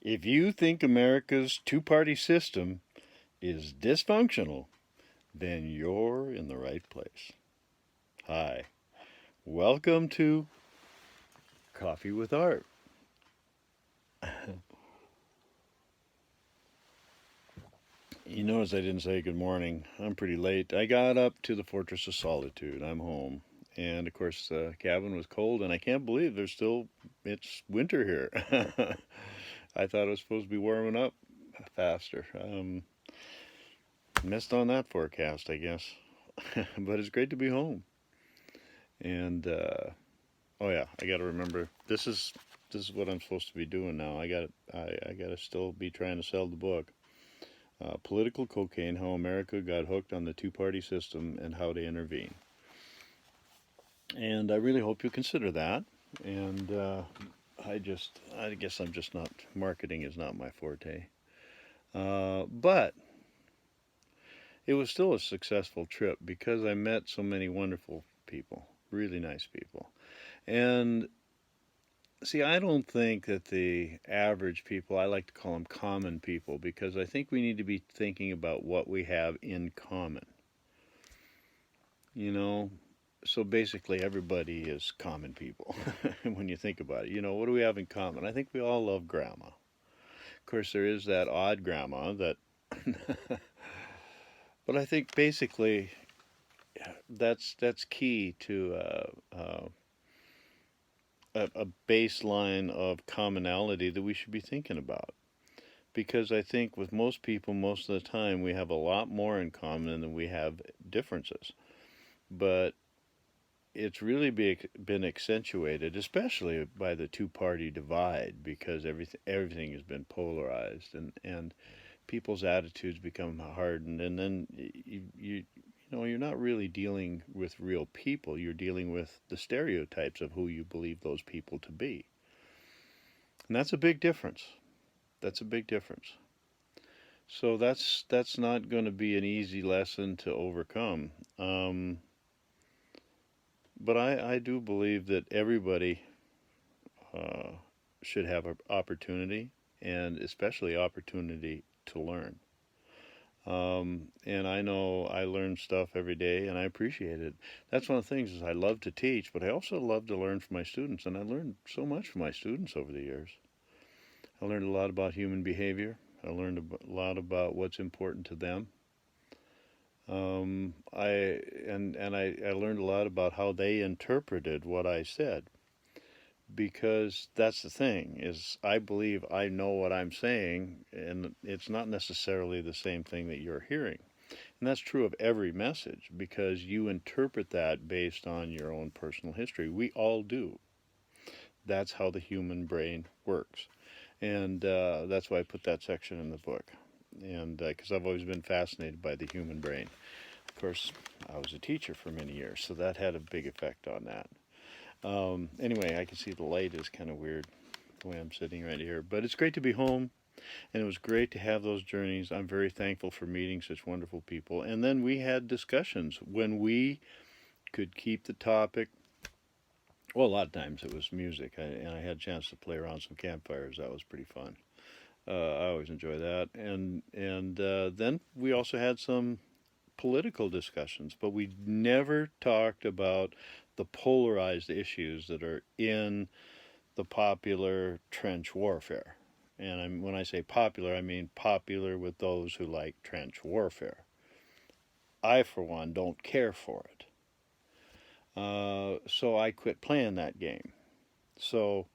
If you think America's two-party system is dysfunctional, then you're in the right place. Hi, welcome to Coffee with Art. You notice I didn't say good morning. I'm pretty late. I got up to the Fortress of Solitude. I'm home. And of course, the cabin was cold, and I can't believe it's winter here. I thought it was supposed to be warming up faster. Missed on that forecast, I guess. But it's great to be home. And oh yeah, I got to remember this is what I'm supposed to be doing now. I got to still be trying to sell the book. Political Cocaine: How America Got Hooked on the Two-Party System and How to Intervene. And I really hope you consider that. And I guess I'm just not, marketing is not my forte. But it was still a successful trip because I met so many wonderful people, really nice people. And see, I don't think that the average people, I like to call them common people, because I think we need to be thinking about what we have in common. You know, so basically everybody is common people when you think about it. What do we have in common? I think we all love grandma. Of course, there is that odd grandma that, but I think basically that's key to a baseline of commonality that we should be thinking about. Because I think with most people, most of the time, we have a lot more in common than we have differences. But it's really been accentuated, especially by the two-party divide, because everything has been polarized, and people's attitudes become hardened, and then you're not really dealing with real people. You're dealing with the stereotypes of who you believe those people to be, and that's a big difference. That's a big difference. So that's not going to be an easy lesson to overcome. But I do believe that everybody uh, should have an opportunity, and especially opportunity to learn. And I know I learn stuff every day, and I appreciate it. That's one of the things is I love to teach, but I also love to learn from my students, and I learned so much from my students over the years. I learned a lot about human behavior. I learned a lot about what's important to them. I learned a lot about how they interpreted what I said, because that's the thing is I believe I know what I'm saying, and it's not necessarily the same thing that you're hearing. And that's true of every message, because you interpret that based on your own personal history. We all do. That's how the human brain works. And that's why I put that section in the book. And because I've always been fascinated by the human brain. Of course, I was a teacher for many years, so that had a big effect on that. Anyway, I can see the light is kind of weird the way I'm sitting right here. But it's great to be home, and it was great to have those journeys. I'm very thankful for meeting such wonderful people. And then we had discussions when we could keep the topic. Well, a lot of times it was music, and I had a chance to play around some campfires. That was pretty fun. I always enjoy that. And then we also had some political discussions, but we never talked about the polarized issues that are in the popular trench warfare. And when I say popular, I mean popular with those who like trench warfare. I, for one, don't care for it. So I quit playing that game. So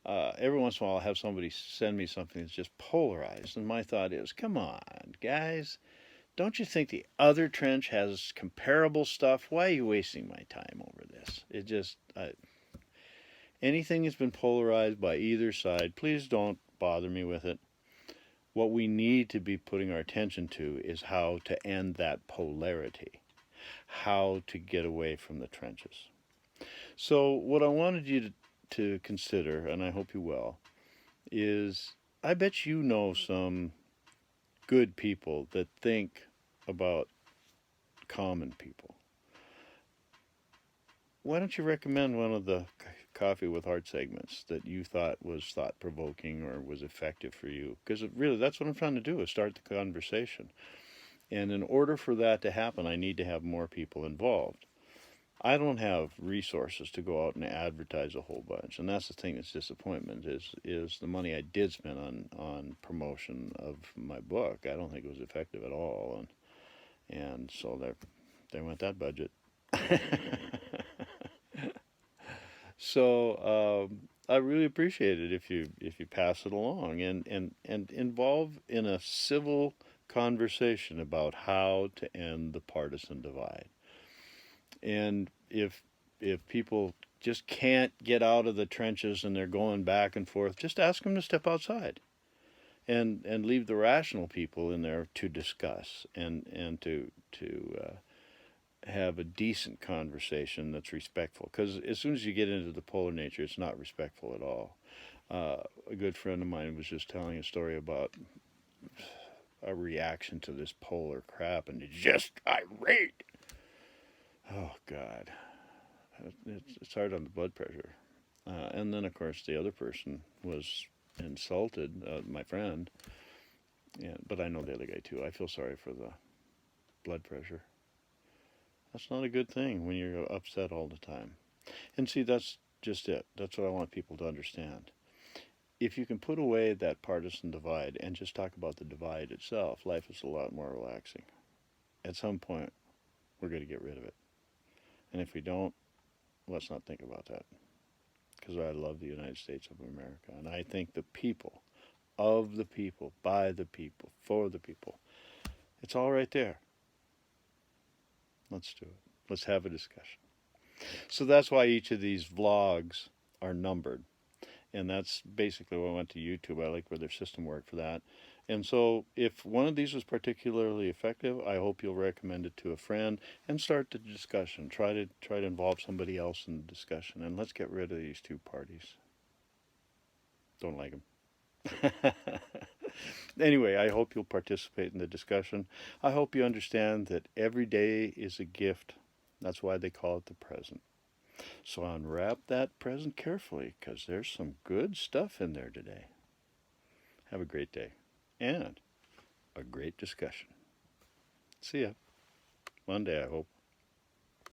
every once in a while, I'll have somebody send me something that's just polarized. And my thought is, come on, guys. Don't you think the other trench has comparable stuff? Why are you wasting my time over this? It just, anything that's been polarized by either side, please don't bother me with it. What we need to be putting our attention to is how to end that polarity, how to get away from the trenches. So, what I wanted you to consider, and I hope you will, is I bet you know some good people that think about common people. Why don't you recommend one of the coffee with heart segments that you thought was thought provoking or was effective for you, because really that's what I'm trying to do, is start the conversation. And in order for that to happen, I need to have more people involved. I don't have resources to go out and advertise a whole bunch, and that's the thing that's disappointment is the money I did spend on promotion of my book. I don't think it was effective at all, and so there went that budget. So I really appreciate it if you pass it along and involve in a civil conversation about how to end the partisan divide. And if people just can't get out of the trenches and they're going back and forth, just ask them to step outside and leave the rational people in there to discuss and to have a decent conversation that's respectful. Because as soon as you get into the polar nature, it's not respectful at all. A good friend of mine was just telling a story about a reaction to this polar crap, and it's just irate. Oh God, it's hard on the blood pressure. And then of course the other person was insulted, my friend. But I know the other guy too. I feel sorry for the blood pressure. That's not a good thing when you're upset all the time. And see, that's just it. That's what I want people to understand. If you can put away that partisan divide and just talk about the divide itself, life is a lot more relaxing. At some point, we're going to get rid of it. And if we don't, let's not think about that. Because I love the United States of America. And I think the people, of the people, by the people, for the people, it's all right there. Let's do it. Let's have a discussion. So that's why each of these vlogs are numbered. And that's basically why I went to YouTube. I like where their system worked for that. And so if one of these was particularly effective, I hope you'll recommend it to a friend and start the discussion. Try to involve somebody else in the discussion. And let's get rid of these two parties. Don't like them. Anyway, I hope you'll participate in the discussion. I hope you understand that every day is a gift. That's why they call it the present. So unwrap that present carefully, because there's some good stuff in there today. Have a great day and a great discussion. See ya. Monday, I hope.